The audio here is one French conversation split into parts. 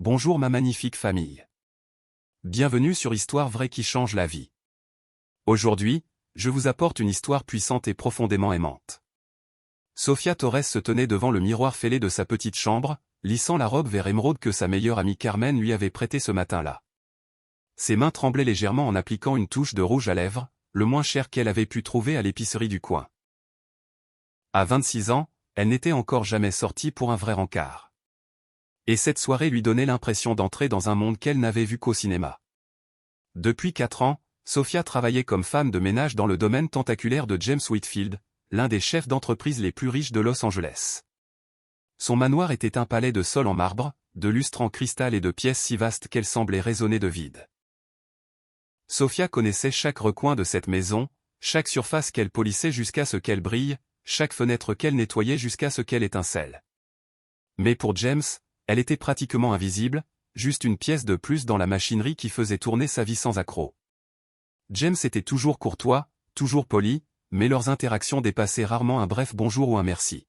Bonjour ma magnifique famille. Bienvenue sur Histoire vraie qui change la vie. Aujourd'hui, je vous apporte une histoire puissante et profondément aimante. Sofia Torres se tenait devant le miroir fêlé de sa petite chambre, lissant la robe vert émeraude que sa meilleure amie Carmen lui avait prêtée ce matin-là. Ses mains tremblaient légèrement en appliquant une touche de rouge à lèvres, le moins cher qu'elle avait pu trouver à l'épicerie du coin. À 26 ans, elle n'était encore jamais sortie pour un vrai rencard. Et cette soirée lui donnait l'impression d'entrer dans un monde qu'elle n'avait vu qu'au cinéma. Depuis 4 ans, Sofia travaillait comme femme de ménage dans le domaine tentaculaire de James Whitfield, l'un des chefs d'entreprise les plus riches de Los Angeles. Son manoir était un palais de sol en marbre, de lustres en cristal et de pièces si vastes qu'elles semblaient résonner de vide. Sofia connaissait chaque recoin de cette maison, chaque surface qu'elle polissait jusqu'à ce qu'elle brille, chaque fenêtre qu'elle nettoyait jusqu'à ce qu'elle étincelle. Mais pour James, elle était pratiquement invisible, juste une pièce de plus dans la machinerie qui faisait tourner sa vie sans accroc. James était toujours courtois, toujours poli, mais leurs interactions dépassaient rarement un bref bonjour ou un merci.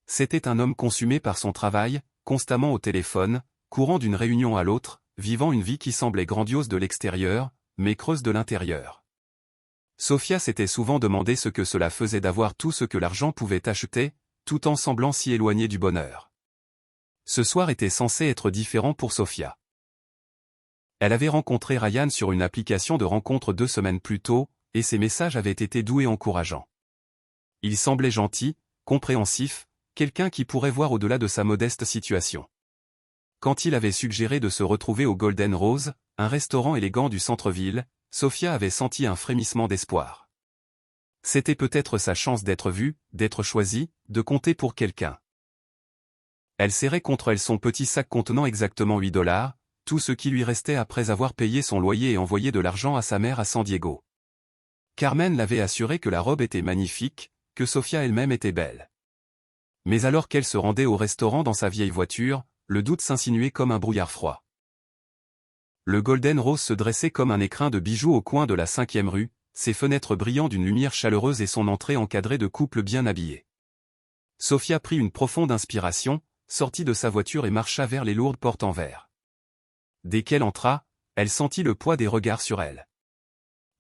C'était un homme consumé par son travail, constamment au téléphone, courant d'une réunion à l'autre, vivant une vie qui semblait grandiose de l'extérieur, mais creuse de l'intérieur. Sofia s'était souvent demandé ce que cela faisait d'avoir tout ce que l'argent pouvait acheter, tout en semblant si éloigné du bonheur. Ce soir était censé être différent pour Sofia. Elle avait rencontré Ryan sur une application de rencontre 2 semaines plus tôt, et ses messages avaient été doux et encourageants. Il semblait gentil, compréhensif, quelqu'un qui pourrait voir au-delà de sa modeste situation. Quand il avait suggéré de se retrouver au Golden Rose, un restaurant élégant du centre-ville, Sofia avait senti un frémissement d'espoir. C'était peut-être sa chance d'être vue, d'être choisie, de compter pour quelqu'un. Elle serrait contre elle son petit sac contenant exactement $8, tout ce qui lui restait après avoir payé son loyer et envoyé de l'argent à sa mère à San Diego. Carmen l'avait assuré que la robe était magnifique, que Sofia elle-même était belle. Mais alors qu'elle se rendait au restaurant dans sa vieille voiture, le doute s'insinuait comme un brouillard froid. Le Golden Rose se dressait comme un écrin de bijoux au coin de la 5e rue, ses fenêtres brillant d'une lumière chaleureuse et son entrée encadrée de couples bien habillés. Sofia prit une profonde inspiration, sortit de sa voiture et marcha vers les lourdes portes en verre. Dès qu'elle entra, elle sentit le poids des regards sur elle.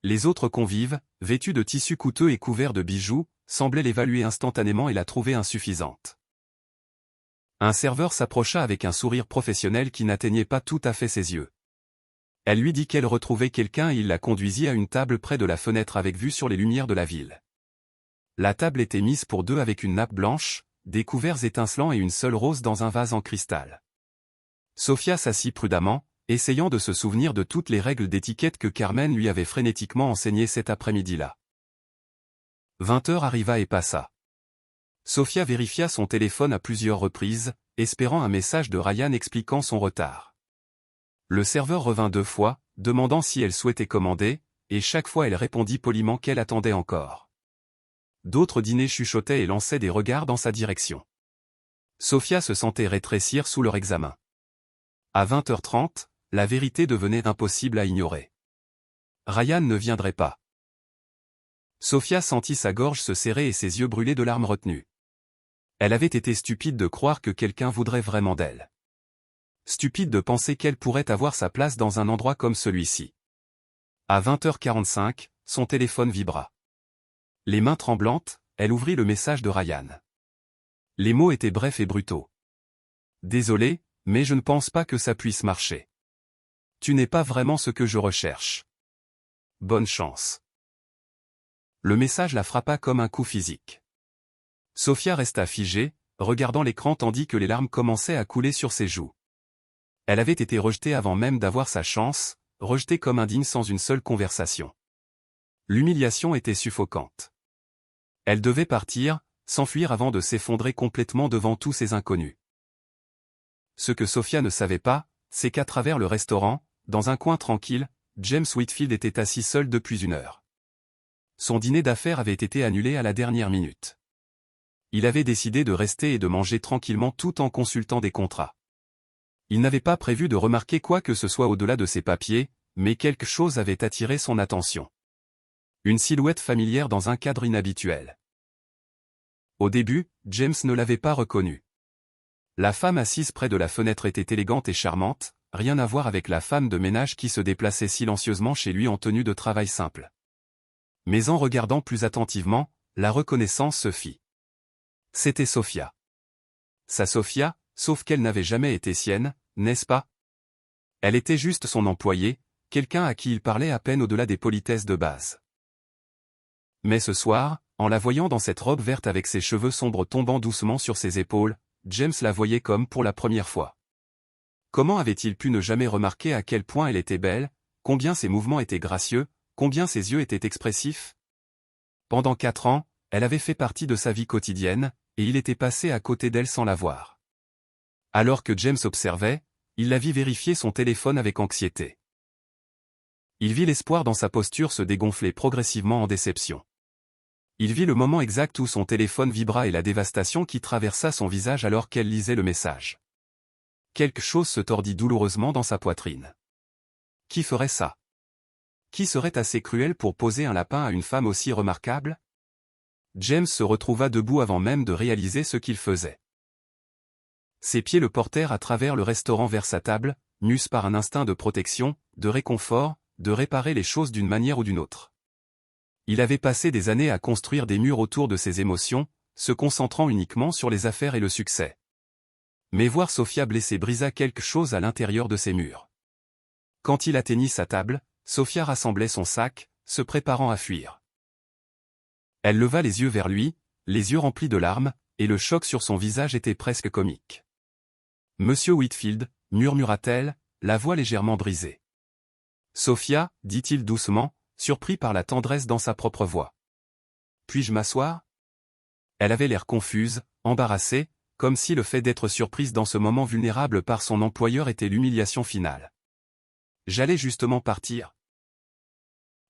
Les autres convives, vêtus de tissus coûteux et couverts de bijoux, semblaient l'évaluer instantanément et la trouver insuffisante. Un serveur s'approcha avec un sourire professionnel qui n'atteignait pas tout à fait ses yeux. Elle lui dit qu'elle retrouvait quelqu'un et il la conduisit à une table près de la fenêtre avec vue sur les lumières de la ville. La table était mise pour 2 avec une nappe blanche, des couverts étincelants et une seule rose dans un vase en cristal. Sofia s'assit prudemment, essayant de se souvenir de toutes les règles d'étiquette que Carmen lui avait frénétiquement enseignées cet après-midi-là. 20 heures arriva et passa. Sofia vérifia son téléphone à plusieurs reprises, espérant un message de Ryan expliquant son retard. Le serveur revint 2 fois, demandant si elle souhaitait commander, et chaque fois elle répondit poliment qu'elle attendait encore. D'autres dîners chuchotaient et lançaient des regards dans sa direction. Sofia se sentait rétrécir sous leur examen. À 20h30, la vérité devenait impossible à ignorer. Ryan ne viendrait pas. Sofia sentit sa gorge se serrer et ses yeux brûler de larmes retenues. Elle avait été stupide de croire que quelqu'un voudrait vraiment d'elle. Stupide de penser qu'elle pourrait avoir sa place dans un endroit comme celui-ci. À 20h45, son téléphone vibra. Les mains tremblantes, elle ouvrit le message de Ryan. Les mots étaient brefs et brutaux. « Désolé, mais je ne pense pas que ça puisse marcher. Tu n'es pas vraiment ce que je recherche. Bonne chance. » Le message la frappa comme un coup physique. Sofia resta figée, regardant l'écran tandis que les larmes commençaient à couler sur ses joues. Elle avait été rejetée avant même d'avoir sa chance, rejetée comme indigne sans une seule conversation. L'humiliation était suffocante. Elle devait partir, s'enfuir avant de s'effondrer complètement devant tous ces inconnus. Ce que Sofia ne savait pas, c'est qu'à travers le restaurant, dans un coin tranquille, James Whitfield était assis seul depuis 1 heure. Son dîner d'affaires avait été annulé à la dernière minute. Il avait décidé de rester et de manger tranquillement tout en consultant des contrats. Il n'avait pas prévu de remarquer quoi que ce soit au-delà de ses papiers, mais quelque chose avait attiré son attention. Une silhouette familière dans un cadre inhabituel. Au début, James ne l'avait pas reconnu. La femme assise près de la fenêtre était élégante et charmante, rien à voir avec la femme de ménage qui se déplaçait silencieusement chez lui en tenue de travail simple. Mais en regardant plus attentivement, la reconnaissance se fit. C'était Sophia. Sa Sophia, sauf qu'elle n'avait jamais été sienne, n'est-ce pas? Elle était juste son employée, quelqu'un à qui il parlait à peine au-delà des politesses de base. Mais ce soir, en la voyant dans cette robe verte avec ses cheveux sombres tombant doucement sur ses épaules, James la voyait comme pour la première fois. Comment avait-il pu ne jamais remarquer à quel point elle était belle, combien ses mouvements étaient gracieux, combien ses yeux étaient expressifs? Pendant 4 ans, elle avait fait partie de sa vie quotidienne, et il était passé à côté d'elle sans la voir. Alors que James observait, il la vit vérifier son téléphone avec anxiété. Il vit l'espoir dans sa posture se dégonfler progressivement en déception. Il vit le moment exact où son téléphone vibra et la dévastation qui traversa son visage alors qu'elle lisait le message. Quelque chose se tordit douloureusement dans sa poitrine. Qui ferait ça? Qui serait assez cruel pour poser un lapin à une femme aussi remarquable? James se retrouva debout avant même de réaliser ce qu'il faisait. Ses pieds le portèrent à travers le restaurant vers sa table, mus par un instinct de protection, de réconfort, de réparer les choses d'une manière ou d'une autre. Il avait passé des années à construire des murs autour de ses émotions, se concentrant uniquement sur les affaires et le succès. Mais voir Sophia blessée brisa quelque chose à l'intérieur de ces murs. Quand il atteignit sa table, Sophia rassemblait son sac, se préparant à fuir. Elle leva les yeux vers lui, les yeux remplis de larmes, et le choc sur son visage était presque comique. « Monsieur Whitfield » murmura-t-elle, la voix légèrement brisée. « Sophia » dit-il doucement, surpris par la tendresse dans sa propre voix. « Puis-je m'asseoir » Elle avait l'air confuse, embarrassée, comme si le fait d'être surprise dans ce moment vulnérable par son employeur était l'humiliation finale. « J'allais justement partir. »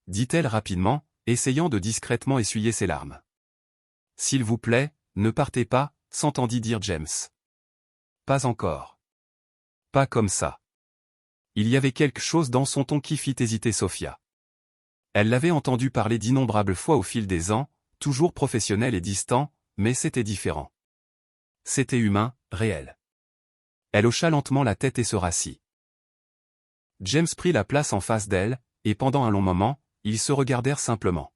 dit-elle rapidement, essayant de discrètement essuyer ses larmes. « S'il vous plaît, ne partez pas, s'entendit dire James. Pas encore. Pas comme ça. Il y avait quelque chose dans son ton qui fit hésiter Sophia. Elle l'avait entendu parler d'innombrables fois au fil des ans, toujours professionnel et distant, mais c'était différent. C'était humain, réel. Elle hocha lentement la tête et se rassit. James prit la place en face d'elle, et pendant un long moment, ils se regardèrent simplement.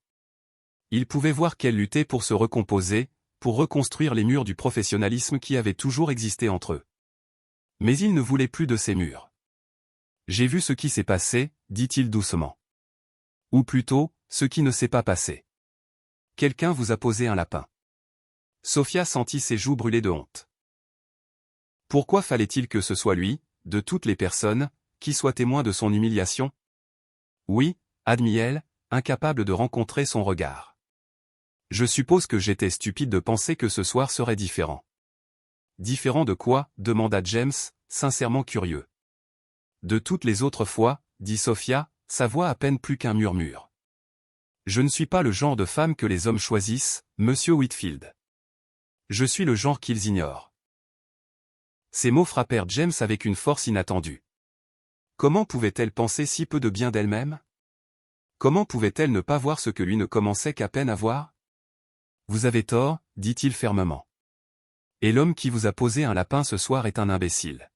Il pouvait voir qu'elle luttait pour se recomposer, pour reconstruire les murs du professionnalisme qui avaient toujours existé entre eux. Mais il ne voulait plus de ces murs. « J'ai vu ce qui s'est passé » dit-il doucement. « Ou plutôt, ce qui ne s'est pas passé. Quelqu'un vous a posé un lapin. » Sophia sentit ses joues brûler de honte. Pourquoi fallait-il que ce soit lui, de toutes les personnes, qui soit témoin de son humiliation? Oui, admit-elle, incapable de rencontrer son regard. Je suppose que j'étais stupide de penser que ce soir serait différent. Différent de quoi? Demanda James, sincèrement curieux. De toutes les autres fois, dit Sophia, sa voix à peine plus qu'un murmure. Je ne suis pas le genre de femme que les hommes choisissent, monsieur Whitfield. Je suis le genre qu'ils ignorent. Ces mots frappèrent James avec une force inattendue. Comment pouvait-elle penser si peu de bien d'elle-même? Comment pouvait-elle ne pas voir ce que lui ne commençait qu'à peine à voir? Vous avez tort, dit-il fermement. Et l'homme qui vous a posé un lapin ce soir est un imbécile.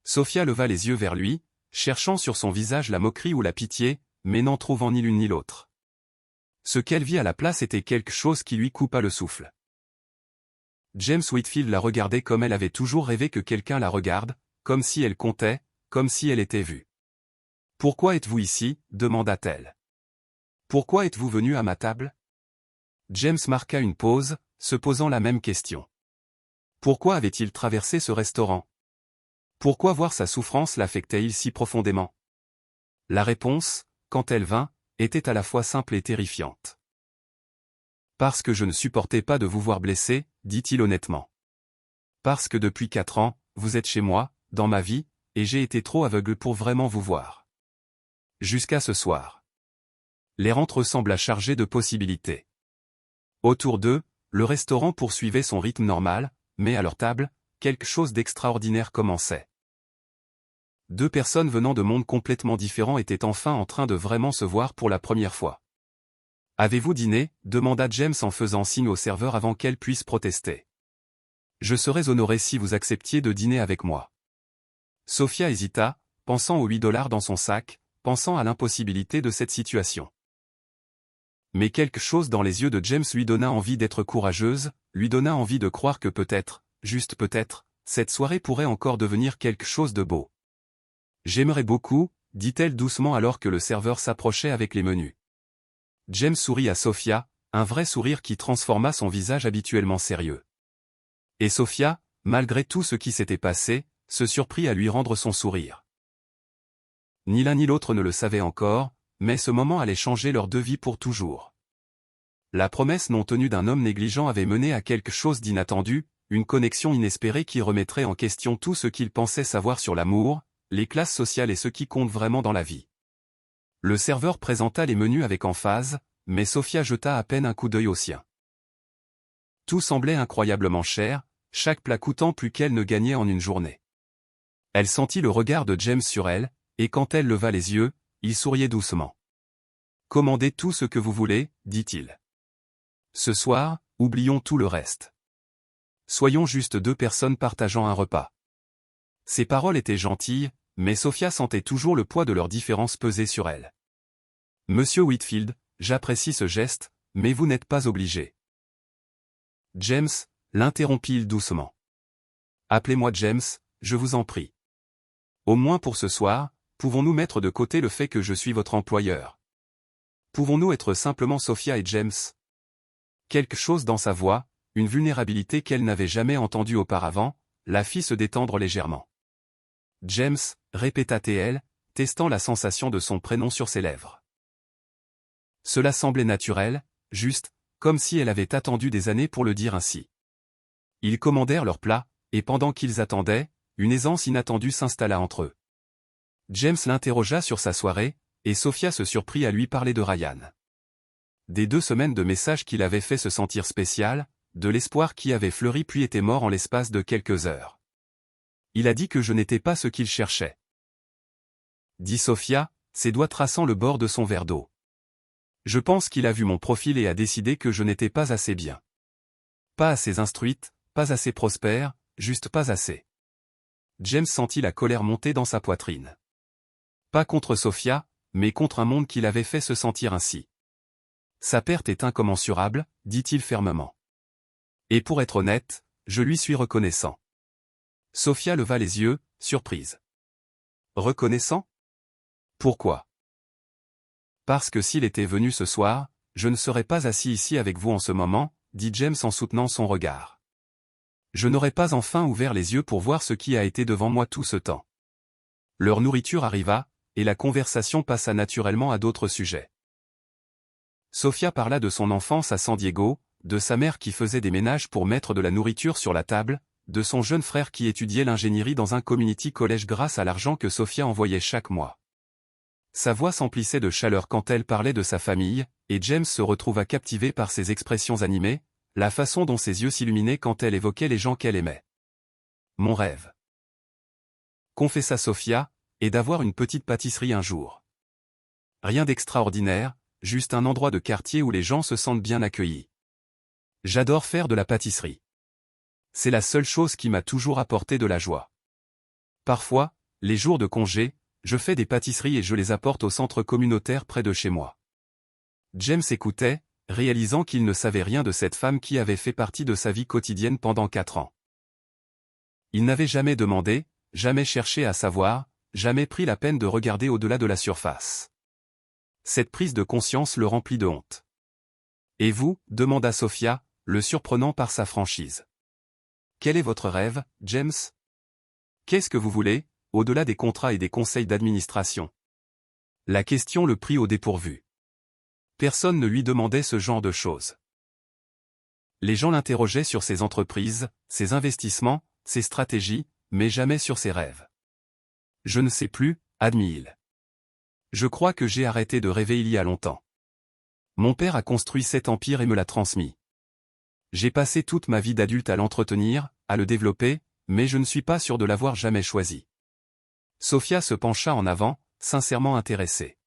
Sophia leva les yeux vers lui, cherchant sur son visage la moquerie ou la pitié, mais n'en trouvant ni l'une ni l'autre. Ce qu'elle vit à la place était quelque chose qui lui coupa le souffle. James Whitfield la regardait comme elle avait toujours rêvé que quelqu'un la regarde, comme si elle comptait, comme si elle était vue. « Pourquoi êtes-vous ici » demanda-t-elle. « Pourquoi êtes-vous venu à ma table » James marqua une pause, se posant la même question. Pourquoi avait-il traversé ce restaurant? Pourquoi voir sa souffrance l'affectait-il si profondément? La réponse, quand elle vint, était à la fois simple et terrifiante. Parce que je ne supportais pas de vous voir blessé, dit-il honnêtement. Parce que depuis 4 ans, vous êtes chez moi, dans ma vie, et j'ai été trop aveugle pour vraiment vous voir. Jusqu'à ce soir. L'air entre eux sembla chargé de possibilités. Autour d'eux, le restaurant poursuivait son rythme normal, mais à leur table, quelque chose d'extraordinaire commençait. 2 personnes venant de mondes complètement différents étaient enfin en train de vraiment se voir pour la première fois. « Avez-vous dîné » demanda James en faisant signe au serveur avant qu'elle puisse protester. Je serais honoré si vous acceptiez de dîner avec moi. Sophia hésita, pensant aux $8 dans son sac, pensant à l'impossibilité de cette situation. Mais quelque chose dans les yeux de James lui donna envie d'être courageuse, lui donna envie de croire que peut-être, juste peut-être, cette soirée pourrait encore devenir quelque chose de beau. J'aimerais beaucoup, dit-elle doucement alors que le serveur s'approchait avec les menus. James sourit à Sophia, un vrai sourire qui transforma son visage habituellement sérieux. Et Sophia, malgré tout ce qui s'était passé, se surprit à lui rendre son sourire. Ni l'un ni l'autre ne le savaient encore, mais ce moment allait changer leurs deux vies pour toujours. La promesse non tenue d'un homme négligent avait mené à quelque chose d'inattendu, une connexion inespérée qui remettrait en question tout ce qu'ils pensaient savoir sur l'amour, les classes sociales et ce qui compte vraiment dans la vie. Le serveur présenta les menus avec emphase, mais Sophia jeta à peine un coup d'œil au sien. Tout semblait incroyablement cher, chaque plat coûtant plus qu'elle ne gagnait en une journée. Elle sentit le regard de James sur elle, et quand elle leva les yeux, il souriait doucement. « Commandez tout ce que vous voulez, dit-il. Ce soir, oublions tout le reste. Soyons juste deux personnes partageant un repas. » Ces paroles étaient gentilles, mais Sophia sentait toujours le poids de leurs différences peser sur elle. « Monsieur Whitfield, j'apprécie ce geste, mais vous n'êtes pas obligé. » James, l'interrompit-il doucement. « Appelez-moi James, je vous en prie. Au moins pour ce soir, pouvons-nous mettre de côté le fait que je suis votre employeur? Pouvons-nous être simplement Sophia et James? » Quelque chose dans sa voix, une vulnérabilité qu'elle n'avait jamais entendue auparavant, la fit se détendre légèrement. « James, répéta-t-elle, testant la sensation de son prénom sur ses lèvres. Cela semblait naturel, juste, comme si elle avait attendu des années pour le dire ainsi. Ils commandèrent leur plat, et pendant qu'ils attendaient, une aisance inattendue s'installa entre eux. James l'interrogea sur sa soirée, et Sophia se surprit à lui parler de Ryan. Des 2 semaines de messages qui l'avaient fait se sentir spécial, de l'espoir qui avait fleuri puis était mort en l'espace de quelques heures. Il a dit que je n'étais pas ce qu'il cherchait. Dit Sophia, ses doigts traçant le bord de son verre d'eau. Je pense qu'il a vu mon profil et a décidé que je n'étais pas assez bien. Pas assez instruite, pas assez prospère, juste pas assez. James sentit la colère monter dans sa poitrine. Pas contre Sophia, mais contre un monde qui l'avait fait se sentir ainsi. Sa perte est incommensurable, dit-il fermement. Et pour être honnête, je lui suis reconnaissant. Sophia leva les yeux, surprise. Reconnaissant? Pourquoi? Parce que s'il était venu ce soir, je ne serais pas assis ici avec vous en ce moment, dit James en soutenant son regard. Je n'aurais pas enfin ouvert les yeux pour voir ce qui a été devant moi tout ce temps. Leur nourriture arriva, et la conversation passa naturellement à d'autres sujets. Sophia parla de son enfance à San Diego, de sa mère qui faisait des ménages pour mettre de la nourriture sur la table, de son jeune frère qui étudiait l'ingénierie dans un community college grâce à l'argent que Sophia envoyait chaque mois. Sa voix s'emplissait de chaleur quand elle parlait de sa famille, et James se retrouva captivé par ses expressions animées, la façon dont ses yeux s'illuminaient quand elle évoquait les gens qu'elle aimait. « Mon rêve, » confessa Sophia, est d'avoir une petite pâtisserie un jour. Rien d'extraordinaire, juste un endroit de quartier où les gens se sentent bien accueillis. J'adore faire de la pâtisserie. C'est la seule chose qui m'a toujours apporté de la joie. Parfois, les jours de congé, je fais des pâtisseries et je les apporte au centre communautaire près de chez moi. James écoutait, réalisant qu'il ne savait rien de cette femme qui avait fait partie de sa vie quotidienne pendant 4 ans. Il n'avait jamais demandé, jamais cherché à savoir, jamais pris la peine de regarder au-delà de la surface. Cette prise de conscience le remplit de honte. « Et vous » demanda Sophia, le surprenant par sa franchise. « Quel est votre rêve, James? Qu'est-ce que vous voulez, au-delà des contrats et des conseils d'administration ?» La question le prit au dépourvu. Personne ne lui demandait ce genre de choses. Les gens l'interrogeaient sur ses entreprises, ses investissements, ses stratégies, mais jamais sur ses rêves. « Je ne sais plus » admit-il. « Je crois que j'ai arrêté de rêver il y a longtemps. Mon père a construit cet empire et me l'a transmis. J'ai passé toute ma vie d'adulte à l'entretenir, à le développer, mais je ne suis pas sûr de l'avoir jamais choisi. » Sophia se pencha en avant, sincèrement intéressée.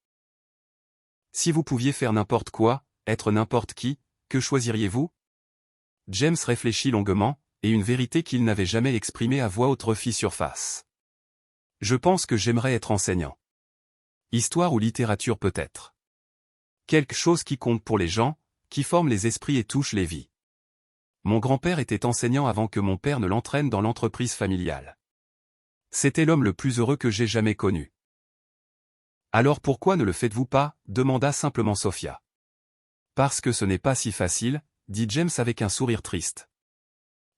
« Si vous pouviez faire n'importe quoi, être n'importe qui, que choisiriez-vous » James réfléchit longuement, et une vérité qu'il n'avait jamais exprimée à voix haute refit surface. Je pense que j'aimerais être enseignant. Histoire ou littérature peut-être. Quelque chose qui compte pour les gens, qui forme les esprits et touche les vies. Mon grand-père était enseignant avant que mon père ne l'entraîne dans l'entreprise familiale. C'était l'homme le plus heureux que j'ai jamais connu. Alors pourquoi ne le faites-vous pas, demanda simplement Sophia. Parce que ce n'est pas si facile, dit James avec un sourire triste.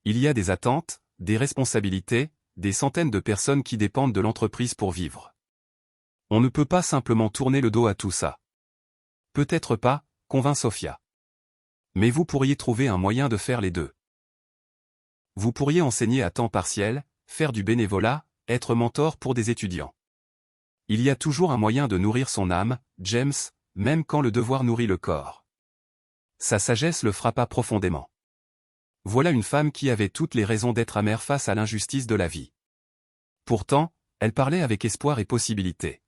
Il y a des attentes, des responsabilités, des centaines de personnes qui dépendent de l'entreprise pour vivre. On ne peut pas simplement tourner le dos à tout ça. Peut-être pas, convint Sophia. Mais vous pourriez trouver un moyen de faire les deux. Vous pourriez enseigner à temps partiel, faire du bénévolat, être mentor pour des étudiants. Il y a toujours un moyen de nourrir son âme, James, même quand le devoir nourrit le corps. Sa sagesse le frappa profondément. Voilà une femme qui avait toutes les raisons d'être amère face à l'injustice de la vie. Pourtant, elle parlait avec espoir et possibilité.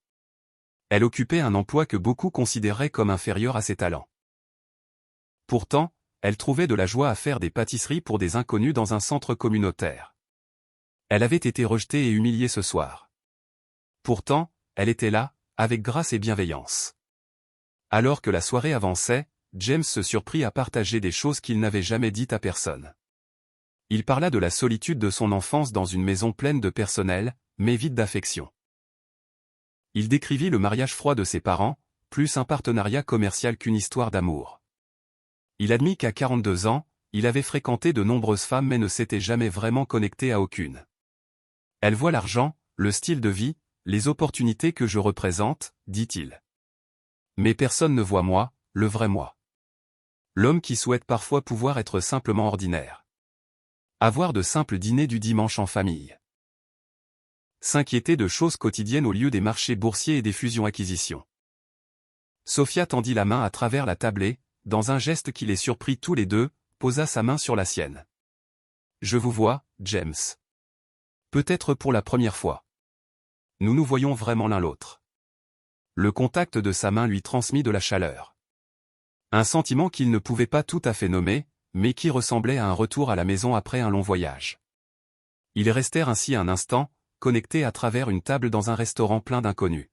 Elle occupait un emploi que beaucoup considéraient comme inférieur à ses talents. Pourtant, elle trouvait de la joie à faire des pâtisseries pour des inconnus dans un centre communautaire. Elle avait été rejetée et humiliée ce soir. Pourtant, elle était là, avec grâce et bienveillance. Alors que la soirée avançait, James se surprit à partager des choses qu'il n'avait jamais dites à personne. Il parla de la solitude de son enfance dans une maison pleine de personnel, mais vide d'affection. Il décrivit le mariage froid de ses parents, plus un partenariat commercial qu'une histoire d'amour. Il admit qu'à 42 ans, il avait fréquenté de nombreuses femmes mais ne s'était jamais vraiment connecté à aucune. Elle voit l'argent, le style de vie, les opportunités que je représente, dit-il. Mais personne ne voit moi, le vrai moi. L'homme qui souhaite parfois pouvoir être simplement ordinaire. Avoir de simples dîners du dimanche en famille. S'inquiéter de choses quotidiennes au lieu des marchés boursiers et des fusions-acquisitions. Sophia tendit la main à travers la table et, dans un geste qui les surprit tous les deux, posa sa main sur la sienne. Je vous vois, James. Peut-être pour la première fois. Nous nous voyons vraiment l'un l'autre. Le contact de sa main lui transmit de la chaleur. Un sentiment qu'il ne pouvait pas tout à fait nommer, mais qui ressemblait à un retour à la maison après un long voyage. Ils restèrent ainsi un instant, connectés à travers une table dans un restaurant plein d'inconnus.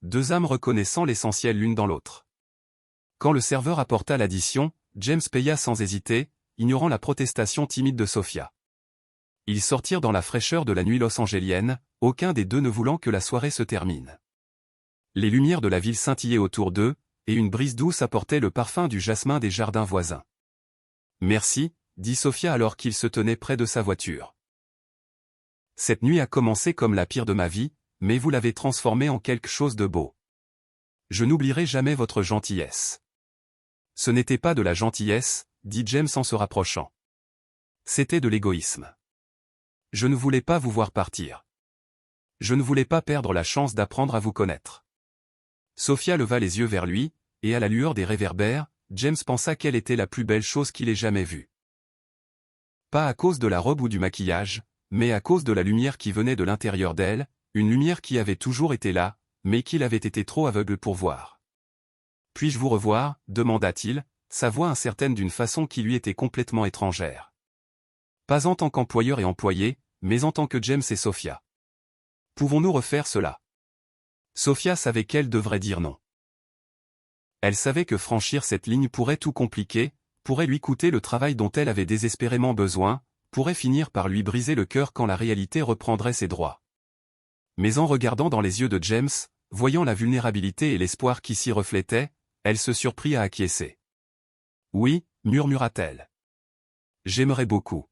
Deux âmes reconnaissant l'essentiel l'une dans l'autre. Quand le serveur apporta l'addition, James paya sans hésiter, ignorant la protestation timide de Sophia. Ils sortirent dans la fraîcheur de la nuit los-angélienne, aucun des deux ne voulant que la soirée se termine. Les lumières de la ville scintillaient autour d'eux, et une brise douce apportait le parfum du jasmin des jardins voisins. Merci, dit Sophia alors qu'il se tenait près de sa voiture. Cette nuit a commencé comme la pire de ma vie, mais vous l'avez transformée en quelque chose de beau. Je n'oublierai jamais votre gentillesse. Ce n'était pas de la gentillesse, dit James en se rapprochant. C'était de l'égoïsme. Je ne voulais pas vous voir partir. Je ne voulais pas perdre la chance d'apprendre à vous connaître. Sophia leva les yeux vers lui, et à la lueur des réverbères, James pensa qu'elle était la plus belle chose qu'il ait jamais vue. Pas à cause de la robe ou du maquillage, mais à cause de la lumière qui venait de l'intérieur d'elle, une lumière qui avait toujours été là, mais qu'il avait été trop aveugle pour voir. « Puis-je vous revoir » demanda-t-il, sa voix incertaine d'une façon qui lui était complètement étrangère. Pas en tant qu'employeur et employé, mais en tant que James et Sophia. Pouvons-nous refaire cela? Sophia savait qu'elle devrait dire non. Elle savait que franchir cette ligne pourrait tout compliquer, pourrait lui coûter le travail dont elle avait désespérément besoin, pourrait finir par lui briser le cœur quand la réalité reprendrait ses droits. Mais en regardant dans les yeux de James, voyant la vulnérabilité et l'espoir qui s'y reflétaient, elle se surprit à acquiescer. « Oui » murmura-t-elle. « J'aimerais beaucoup. »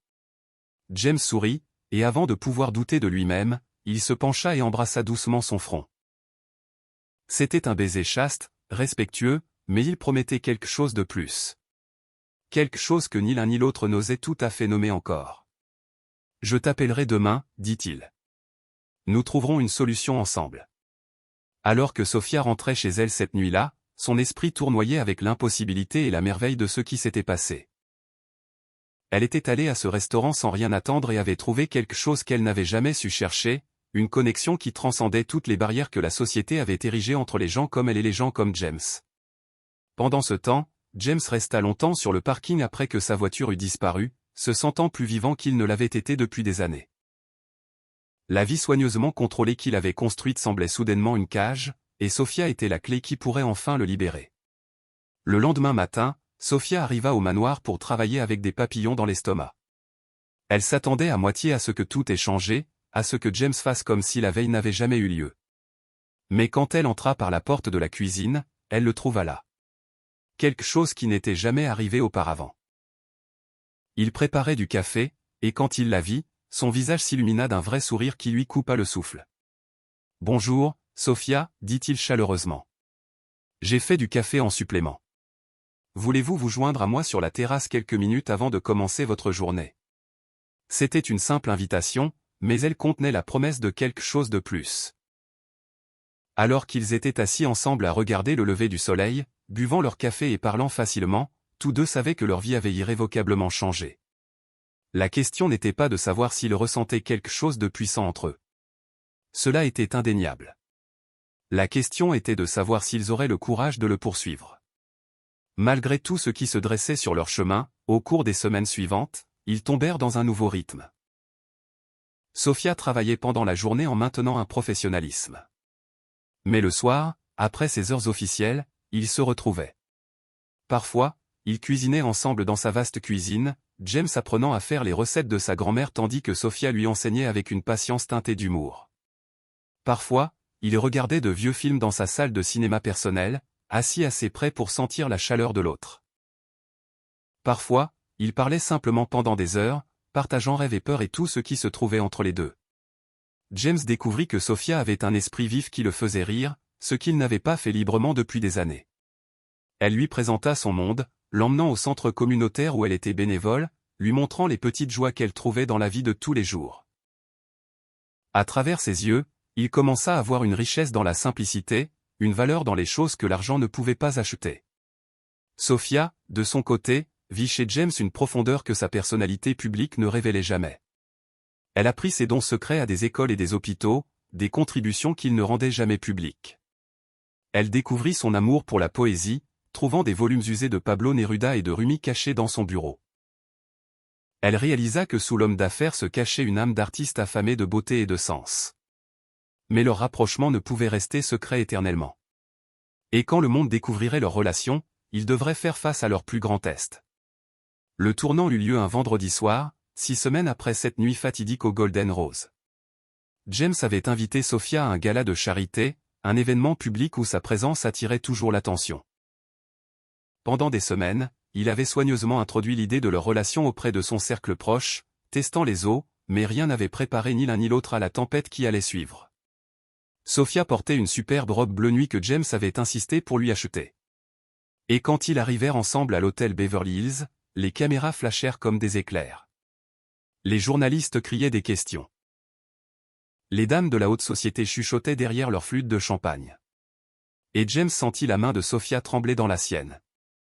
James sourit, et avant de pouvoir douter de lui-même, il se pencha et embrassa doucement son front. C'était un baiser chaste, respectueux, mais il promettait quelque chose de plus. Quelque chose que ni l'un ni l'autre n'osait tout à fait nommer encore. « Je t'appellerai demain, dit-il. Nous trouverons une solution ensemble. » Alors que Sophia rentrait chez elle cette nuit-là, son esprit tournoyait avec l'impossibilité et la merveille de ce qui s'était passé. Elle était allée à ce restaurant sans rien attendre et avait trouvé quelque chose qu'elle n'avait jamais su chercher, une connexion qui transcendait toutes les barrières que la société avait érigées entre les gens comme elle et les gens comme James. Pendant ce temps, James resta longtemps sur le parking après que sa voiture eut disparu, se sentant plus vivant qu'il ne l'avait été depuis des années. La vie soigneusement contrôlée qu'il avait construite semblait soudainement une cage, et Sophia était la clé qui pourrait enfin le libérer. Le lendemain matin, Sophia arriva au manoir pour travailler avec des papillons dans l'estomac. Elle s'attendait à moitié à ce que tout ait changé, à ce que James fasse comme si la veille n'avait jamais eu lieu. Mais quand elle entra par la porte de la cuisine, elle le trouva là. Quelque chose qui n'était jamais arrivé auparavant. Il préparait du café, et quand il la vit, son visage s'illumina d'un vrai sourire qui lui coupa le souffle. « Bonjour, Sophia, dit-il chaleureusement. J'ai fait du café en supplément. Voulez-vous vous joindre à moi sur la terrasse quelques minutes avant de commencer votre journée ?» C'était une simple invitation, mais elle contenait la promesse de quelque chose de plus. Alors qu'ils étaient assis ensemble à regarder le lever du soleil, buvant leur café et parlant facilement, tous deux savaient que leur vie avait irrévocablement changé. La question n'était pas de savoir s'ils ressentaient quelque chose de puissant entre eux. Cela était indéniable. La question était de savoir s'ils auraient le courage de le poursuivre. Malgré tout ce qui se dressait sur leur chemin, au cours des semaines suivantes, ils tombèrent dans un nouveau rythme. Sophia travaillait pendant la journée en maintenant un professionnalisme. Mais le soir, après ses heures officielles, ils se retrouvaient. Parfois, ils cuisinaient ensemble dans sa vaste cuisine, James apprenant à faire les recettes de sa grand-mère tandis que Sophia lui enseignait avec une patience teintée d'humour. Parfois, ils regardaient de vieux films dans sa salle de cinéma personnelle, assis assez près pour sentir la chaleur de l'autre. Parfois, ils parlaient simplement pendant des heures, partageant rêves et peurs et tout ce qui se trouvait entre les deux. James découvrit que Sophia avait un esprit vif qui le faisait rire, ce qu'il n'avait pas fait librement depuis des années. Elle lui présenta son monde, l'emmenant au centre communautaire où elle était bénévole, lui montrant les petites joies qu'elle trouvait dans la vie de tous les jours. À travers ses yeux, il commença à voir une richesse dans la simplicité, une valeur dans les choses que l'argent ne pouvait pas acheter. Sophia, de son côté, vit chez James une profondeur que sa personnalité publique ne révélait jamais. Elle apprit ses dons secrets à des écoles et des hôpitaux, des contributions qu'il ne rendait jamais publiques. Elle découvrit son amour pour la poésie, trouvant des volumes usés de Pablo Neruda et de Rumi cachés dans son bureau. Elle réalisa que sous l'homme d'affaires se cachait une âme d'artiste affamée de beauté et de sens. Mais leur rapprochement ne pouvait rester secret éternellement. Et quand le monde découvrirait leur relation, ils devraient faire face à leur plus grand test. Le tournant eut lieu un vendredi soir, 6 semaines après cette nuit fatidique au Golden Rose. James avait invité Sophia à un gala de charité, un événement public où sa présence attirait toujours l'attention. Pendant des semaines, il avait soigneusement introduit l'idée de leur relation auprès de son cercle proche, testant les eaux, mais rien n'avait préparé ni l'un ni l'autre à la tempête qui allait suivre. Sophia portait une superbe robe bleu nuit que James avait insisté pour lui acheter. Et quand ils arrivèrent ensemble à l'hôtel Beverly Hills, les caméras flashèrent comme des éclairs. Les journalistes criaient des questions. Les dames de la haute société chuchotaient derrière leur flûte de champagne. Et James sentit la main de Sophia trembler dans la sienne.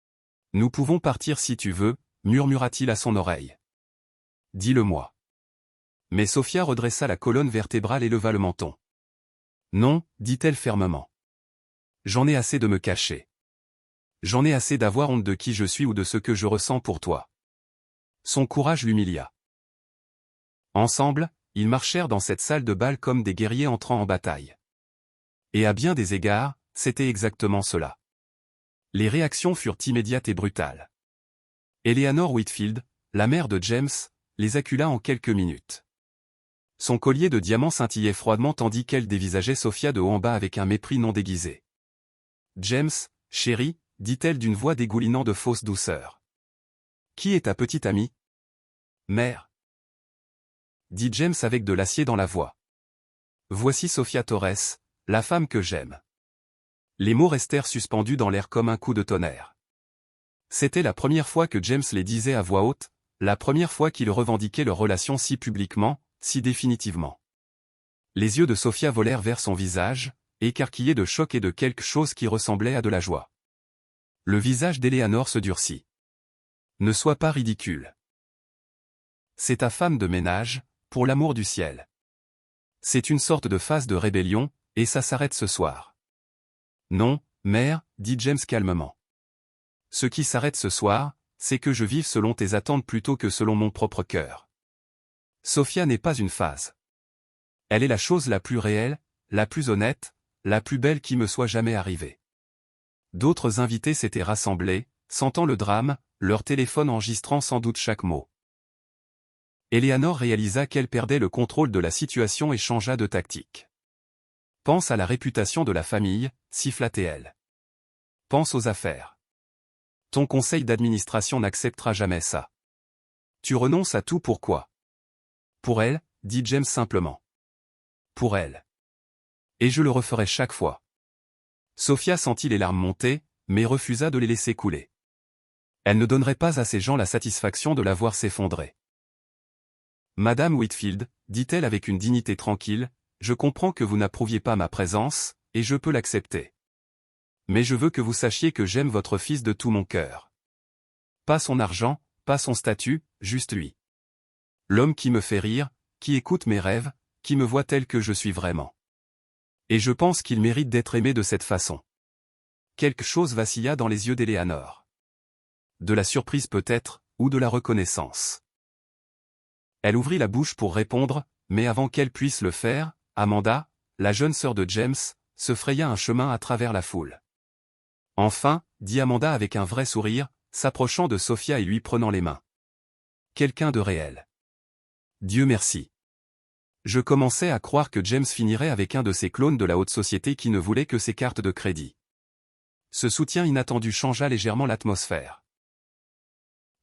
« Nous pouvons partir si tu veux, murmura-t-il à son oreille. « Dis-le-moi. » Mais Sophia redressa la colonne vertébrale et leva le menton. « Non, dit-elle fermement. J'en ai assez de me cacher. J'en ai assez d'avoir honte de qui je suis ou de ce que je ressens pour toi. » Son courage l'humilia. Ensemble, ils marchèrent dans cette salle de bal comme des guerriers entrant en bataille. Et à bien des égards, c'était exactement cela. Les réactions furent immédiates et brutales. Eleanor Whitfield, la mère de James, les accula en quelques minutes. Son collier de diamants scintillait froidement tandis qu'elle dévisageait Sophia de haut en bas avec un mépris non déguisé. « James, chéri, dit-elle d'une voix dégoulinant de fausse douceur. Qui est ta petite amie ? Mère. Dit James avec de l'acier dans la voix. Voici Sophia Torres, la femme que j'aime. Les mots restèrent suspendus dans l'air comme un coup de tonnerre. C'était la première fois que James les disait à voix haute, la première fois qu'ils revendiquaient leur relation si publiquement, si définitivement. Les yeux de Sophia volèrent vers son visage, écarquillés de choc et de quelque chose qui ressemblait à de la joie. Le visage d'Eleanor se durcit. Ne sois pas ridicule. C'est ta femme de ménage, pour l'amour du ciel. C'est une sorte de phase de rébellion, et ça s'arrête ce soir. Non, mère, dit James calmement. Ce qui s'arrête ce soir, c'est que je vive selon tes attentes plutôt que selon mon propre cœur. Sophia n'est pas une phase. Elle est la chose la plus réelle, la plus honnête, la plus belle qui me soit jamais arrivée. D'autres invités s'étaient rassemblés, sentant le drame, leur téléphone enregistrant sans doute chaque mot. Eleanor réalisa qu'elle perdait le contrôle de la situation et changea de tactique. Pense à la réputation de la famille, siffla-t-elle. Pense aux affaires. Ton conseil d'administration n'acceptera jamais ça. Tu renonces à tout pourquoi? Pour elle, dit James simplement. Pour elle. Et je le referai chaque fois. Sophia sentit les larmes monter, mais refusa de les laisser couler. Elle ne donnerait pas à ces gens la satisfaction de la voir s'effondrer. Madame Whitfield, dit-elle avec une dignité tranquille, je comprends que vous n'approuviez pas ma présence, et je peux l'accepter. Mais je veux que vous sachiez que j'aime votre fils de tout mon cœur. Pas son argent, pas son statut, juste lui. L'homme qui me fait rire, qui écoute mes rêves, qui me voit tel que je suis vraiment. Et je pense qu'il mérite d'être aimé de cette façon. Quelque chose vacilla dans les yeux d'Eleanor. De la surprise peut-être, ou de la reconnaissance. Elle ouvrit la bouche pour répondre, mais avant qu'elle puisse le faire, Amanda, la jeune sœur de James, se fraya un chemin à travers la foule. Enfin, dit Amanda avec un vrai sourire, s'approchant de Sophia et lui prenant les mains. Quelqu'un de réel. Dieu merci. Je commençais à croire que James finirait avec un de ces clones de la haute société qui ne voulait que ses cartes de crédit. Ce soutien inattendu changea légèrement l'atmosphère.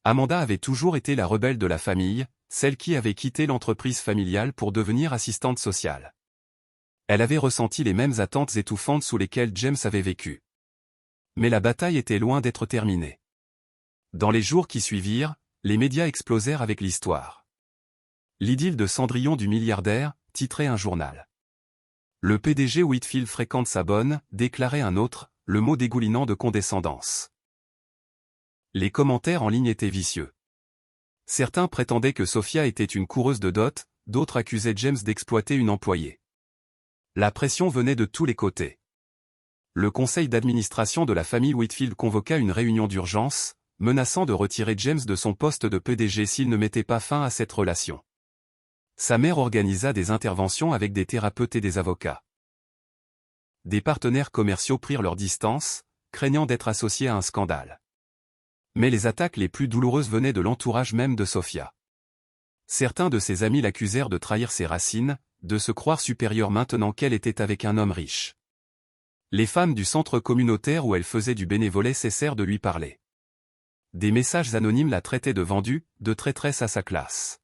Amanda avait toujours été la rebelle de la famille, celle qui avait quitté l'entreprise familiale pour devenir assistante sociale. Elle avait ressenti les mêmes attentes étouffantes sous lesquelles James avait vécu. Mais la bataille était loin d'être terminée. Dans les jours qui suivirent, les médias explosèrent avec l'histoire. L'idylle de Cendrillon du milliardaire, titrait un journal. Le PDG Whitfield fréquente sa bonne, déclarait un autre, le mot dégoulinant de condescendance. Les commentaires en ligne étaient vicieux. Certains prétendaient que Sophia était une coureuse de dot, d'autres accusaient James d'exploiter une employée. La pression venait de tous les côtés. Le conseil d'administration de la famille Whitfield convoqua une réunion d'urgence, menaçant de retirer James de son poste de PDG s'il ne mettait pas fin à cette relation. Sa mère organisa des interventions avec des thérapeutes et des avocats. Des partenaires commerciaux prirent leur distance, craignant d'être associés à un scandale. Mais les attaques les plus douloureuses venaient de l'entourage même de Sophia. Certains de ses amis l'accusèrent de trahir ses racines, de se croire supérieure maintenant qu'elle était avec un homme riche. Les femmes du centre communautaire où elle faisait du bénévolat cessèrent de lui parler. Des messages anonymes la traitaient de vendue, de traîtresse à sa classe.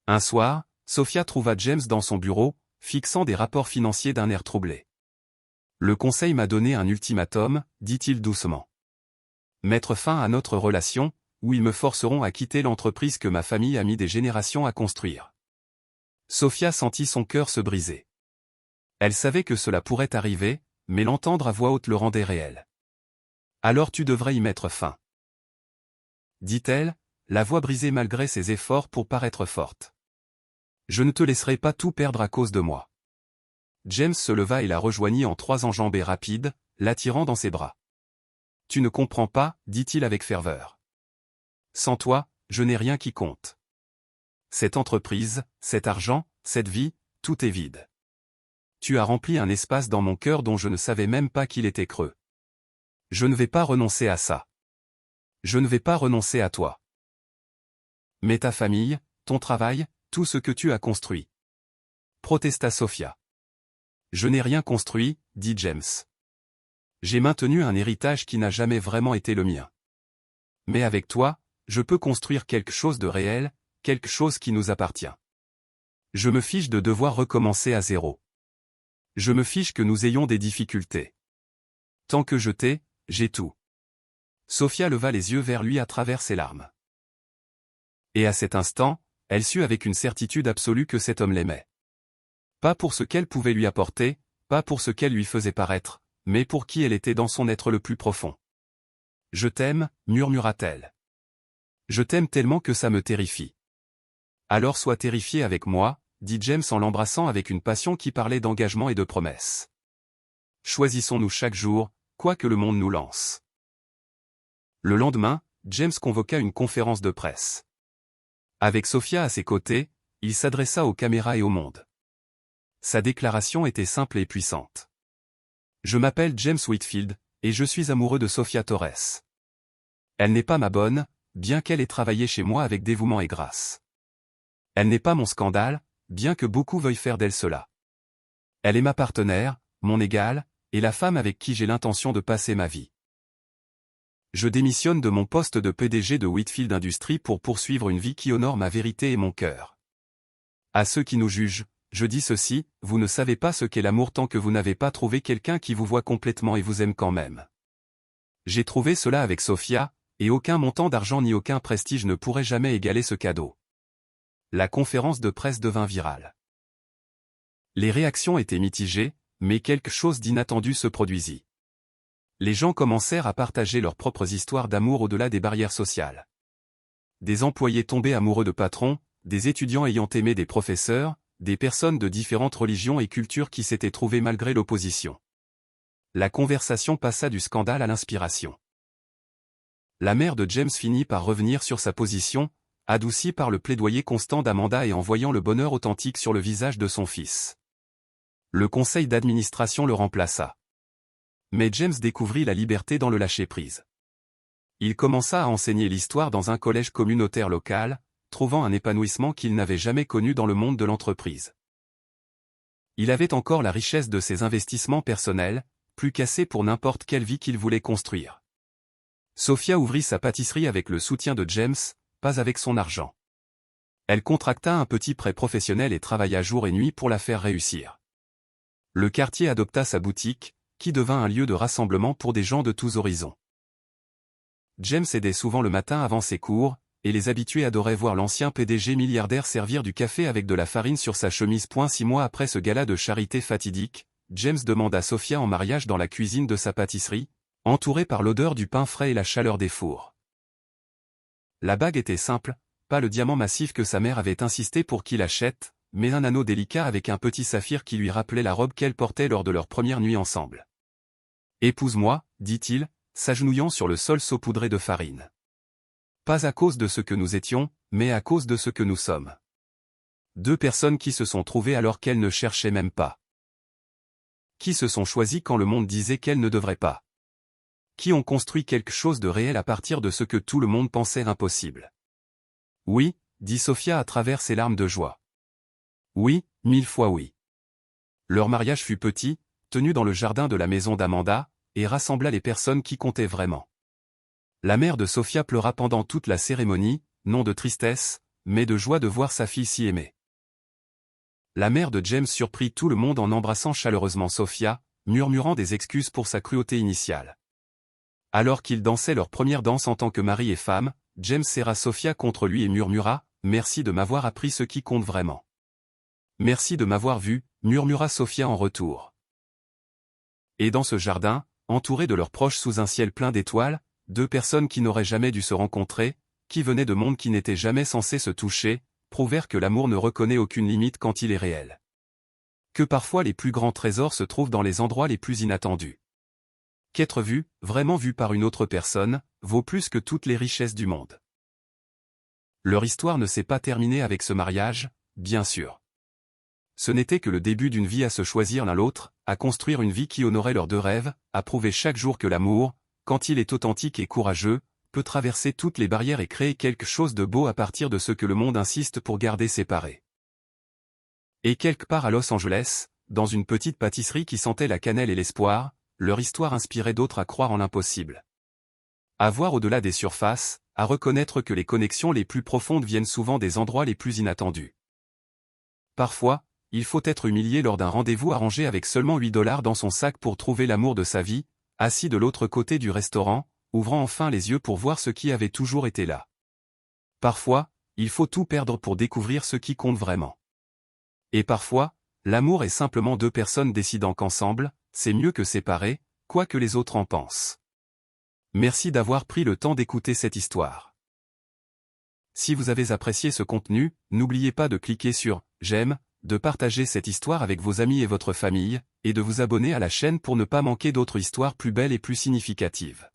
Un soir, Sophia trouva James dans son bureau, fixant des rapports financiers d'un air troublé. Le conseil m'a donné un ultimatum, dit-il doucement. Mettre fin à notre relation, ou ils me forceront à quitter l'entreprise que ma famille a mis des générations à construire. Sophia sentit son cœur se briser. Elle savait que cela pourrait arriver, mais l'entendre à voix haute le rendait réel. Alors tu devrais y mettre fin. Dit-elle, la voix brisée malgré ses efforts pour paraître forte. Je ne te laisserai pas tout perdre à cause de moi. James se leva et la rejoignit en 3 enjambées rapides, l'attirant dans ses bras. Tu ne comprends pas, dit-il avec ferveur. Sans toi, je n'ai rien qui compte. Cette entreprise, cet argent, cette vie, tout est vide. Tu as rempli un espace dans mon cœur dont je ne savais même pas qu'il était creux. Je ne vais pas renoncer à ça. Je ne vais pas renoncer à toi. Mais ta famille, ton travail, tout ce que tu as construit. Protesta Sophia. Je n'ai rien construit, dit James. J'ai maintenu un héritage qui n'a jamais vraiment été le mien. Mais avec toi, je peux construire quelque chose de réel, quelque chose qui nous appartient. Je me fiche de devoir recommencer à zéro. Je me fiche que nous ayons des difficultés. Tant que je t'ai, j'ai tout. Sophia leva les yeux vers lui à travers ses larmes. Et à cet instant, elle sut avec une certitude absolue que cet homme l'aimait. Pas pour ce qu'elle pouvait lui apporter, pas pour ce qu'elle lui faisait paraître, mais pour qui elle était dans son être le plus profond. Je t'aime, murmura-t-elle. Je t'aime tellement que ça me terrifie. Alors sois terrifié avec moi, dit James en l'embrassant avec une passion qui parlait d'engagement et de promesse. Choisissons-nous chaque jour, quoi que le monde nous lance. Le lendemain, James convoqua une conférence de presse. Avec Sophia à ses côtés, il s'adressa aux caméras et au monde. Sa déclaration était simple et puissante. Je m'appelle James Whitfield, et je suis amoureux de Sophia Torres. Elle n'est pas ma bonne, bien qu'elle ait travaillé chez moi avec dévouement et grâce. Elle n'est pas mon scandale, bien que beaucoup veuillent faire d'elle cela. Elle est ma partenaire, mon égale, et la femme avec qui j'ai l'intention de passer ma vie. Je démissionne de mon poste de PDG de Whitfield Industries pour poursuivre une vie qui honore ma vérité et mon cœur. À ceux qui nous jugent, je dis ceci, vous ne savez pas ce qu'est l'amour tant que vous n'avez pas trouvé quelqu'un qui vous voit complètement et vous aime quand même. J'ai trouvé cela avec Sophia, et aucun montant d'argent ni aucun prestige ne pourrait jamais égaler ce cadeau. La conférence de presse devint virale. Les réactions étaient mitigées, mais quelque chose d'inattendu se produisit. Les gens commencèrent à partager leurs propres histoires d'amour au-delà des barrières sociales. Des employés tombés amoureux de patrons, des étudiants ayant aimé des professeurs, des personnes de différentes religions et cultures qui s'étaient trouvées malgré l'opposition. La conversation passa du scandale à l'inspiration. La mère de James finit par revenir sur sa position, adoucie par le plaidoyer constant d'Amanda et en voyant le bonheur authentique sur le visage de son fils. Le conseil d'administration le remplaça. Mais James découvrit la liberté dans le lâcher-prise. Il commença à enseigner l'histoire dans un collège communautaire local, trouvant un épanouissement qu'il n'avait jamais connu dans le monde de l'entreprise. Il avait encore la richesse de ses investissements personnels, plus qu'assez pour n'importe quelle vie qu'il voulait construire. Sophia ouvrit sa pâtisserie avec le soutien de James, pas avec son argent. Elle contracta un petit prêt professionnel et travailla jour et nuit pour la faire réussir. Le quartier adopta sa boutique, qui devint un lieu de rassemblement pour des gens de tous horizons. James aidait souvent le matin avant ses cours, et les habitués adoraient voir l'ancien PDG milliardaire servir du café avec de la farine sur sa chemise. 6 mois après ce gala de charité fatidique, James demanda Sophia en mariage dans la cuisine de sa pâtisserie, entourée par l'odeur du pain frais et la chaleur des fours. La bague était simple, pas le diamant massif que sa mère avait insisté pour qu'il achète, mais un anneau délicat avec un petit saphir qui lui rappelait la robe qu'elle portait lors de leur première nuit ensemble. « Épouse-moi, dit-il, s'agenouillant sur le sol saupoudré de farine. Pas à cause de ce que nous étions, mais à cause de ce que nous sommes. Deux personnes qui se sont trouvées alors qu'elles ne cherchaient même pas. Qui se sont choisies quand le monde disait qu'elles ne devraient pas. Qui ont construit quelque chose de réel à partir de ce que tout le monde pensait impossible. Oui, dit Sophia à travers ses larmes de joie. Oui, 1000 fois oui. Leur mariage fut petit, tenu dans le jardin de la maison d'Amanda, et rassembla les personnes qui comptaient vraiment. La mère de Sophia pleura pendant toute la cérémonie, non de tristesse, mais de joie de voir sa fille si aimée. La mère de James surprit tout le monde en embrassant chaleureusement Sophia, murmurant des excuses pour sa cruauté initiale. Alors qu'ils dansaient leur première danse en tant que mari et femme, James serra Sophia contre lui et murmura « Merci de m'avoir appris ce qui compte vraiment. » « Merci de m'avoir vu », murmura Sophia en retour. Et dans ce jardin, entourés de leurs proches sous un ciel plein d'étoiles, deux personnes qui n'auraient jamais dû se rencontrer, qui venaient de mondes qui n'étaient jamais censés se toucher, prouvèrent que l'amour ne reconnaît aucune limite quand il est réel. Que parfois les plus grands trésors se trouvent dans les endroits les plus inattendus. Qu'être vu, vraiment vu par une autre personne, vaut plus que toutes les richesses du monde. Leur histoire ne s'est pas terminée avec ce mariage, bien sûr. Ce n'était que le début d'une vie à se choisir l'un l'autre, à construire une vie qui honorait leurs deux rêves, à prouver chaque jour que l'amour, quand il est authentique et courageux, peut traverser toutes les barrières et créer quelque chose de beau à partir de ce que le monde insiste pour garder séparé. Et quelque part à Los Angeles, dans une petite pâtisserie qui sentait la cannelle et l'espoir, leur histoire inspirait d'autres à croire en l'impossible. À voir au-delà des surfaces, à reconnaître que les connexions les plus profondes viennent souvent des endroits les plus inattendus. Parfois, il faut être humilié lors d'un rendez-vous arrangé avec seulement $8 dans son sac pour trouver l'amour de sa vie, assis de l'autre côté du restaurant, ouvrant enfin les yeux pour voir ce qui avait toujours été là. Parfois, il faut tout perdre pour découvrir ce qui compte vraiment. Et parfois, l'amour est simplement deux personnes décidant qu'ensemble, c'est mieux que séparés, quoi que les autres en pensent. Merci d'avoir pris le temps d'écouter cette histoire. Si vous avez apprécié ce contenu, n'oubliez pas de cliquer sur « J'aime », de partager cette histoire avec vos amis et votre famille, et de vous abonner à la chaîne pour ne pas manquer d'autres histoires plus belles et plus significatives.